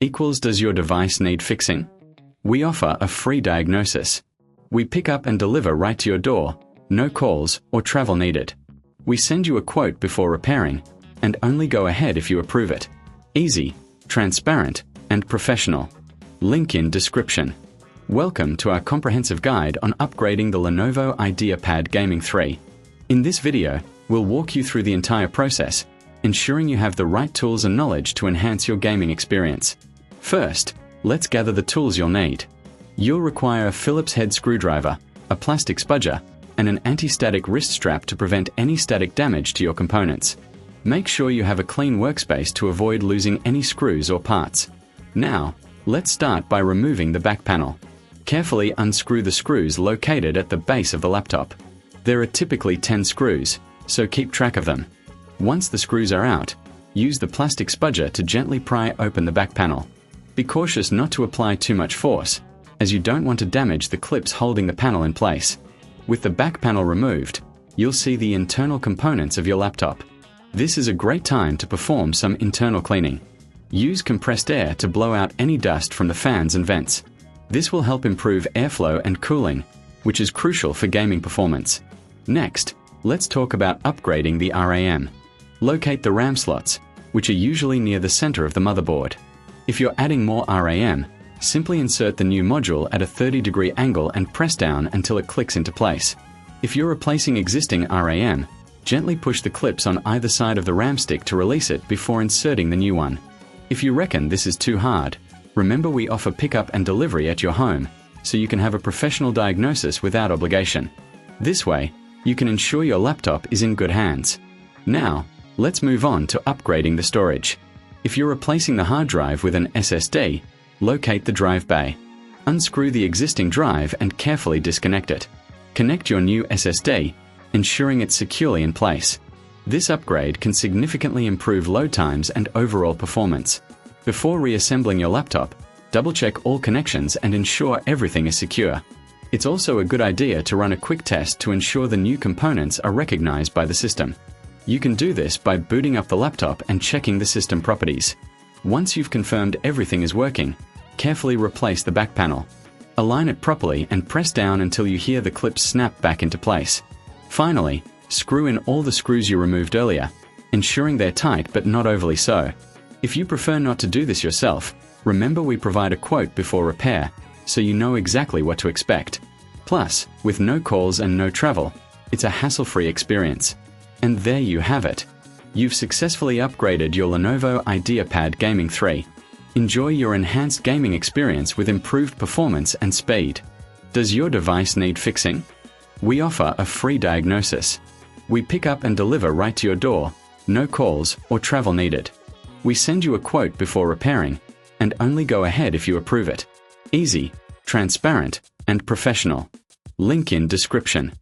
equals does your device need fixing? We offer a free diagnosis. We pick up and deliver right to your door, no calls or travel needed. We send you a quote before repairing, and only go ahead if you approve it. Easy, transparent, and professional. Link in description. Welcome to our comprehensive guide on upgrading the Lenovo IdeaPad Gaming 3. In this video, we'll walk you through the entire process, ensuring you have the right tools and knowledge to enhance your gaming experience. First, let's gather the tools you'll need. You'll require a Phillips head screwdriver, a plastic spudger, and an anti-static wrist strap to prevent any static damage to your components. Make sure you have a clean workspace to avoid losing any screws or parts. Now, let's start by removing the back panel. Carefully unscrew the screws located at the base of the laptop. There are typically 10 screws, so keep track of them. Once the screws are out, use the plastic spudger to gently pry open the back panel. Be cautious not to apply too much force, as you don't want to damage the clips holding the panel in place. With the back panel removed, you'll see the internal components of your laptop. This is a great time to perform some internal cleaning. Use compressed air to blow out any dust from the fans and vents. This will help improve airflow and cooling, which is crucial for gaming performance. Next, let's talk about upgrading the RAM. Locate the RAM slots, which are usually near the center of the motherboard. If you're adding more RAM, simply insert the new module at a 30-degree angle and press down until it clicks into place. If you're replacing existing RAM, gently push the clips on either side of the RAM stick to release it before inserting the new one. If you reckon this is too hard, remember we offer pickup and delivery at your home, so you can have a professional diagnosis without obligation. This way, you can ensure your laptop is in good hands. Now, let's move on to upgrading the storage. If you're replacing the hard drive with an SSD, locate the drive bay. Unscrew the existing drive and carefully disconnect it. Connect your new SSD, ensuring it's securely in place. This upgrade can significantly improve load times and overall performance. Before reassembling your laptop, double-check all connections and ensure everything is secure. It's also a good idea to run a quick test to ensure the new components are recognized by the system. You can do this by booting up the laptop and checking the system properties. Once you've confirmed everything is working, carefully replace the back panel. Align it properly and press down until you hear the clips snap back into place. Finally, screw in all the screws you removed earlier, ensuring they're tight but not overly so. If you prefer not to do this yourself, remember we provide a quote before repair, so you know exactly what to expect. Plus, with no calls and no travel, it's a hassle-free experience. And there you have it. You've successfully upgraded your Lenovo IdeaPad Gaming 3. Enjoy your enhanced gaming experience with improved performance and speed. Does your device need fixing? We offer a free diagnosis. We pick up and deliver right to your door, no calls or travel needed. We send you a quote before repairing, and only go ahead if you approve it. Easy, transparent, and professional. Link in description.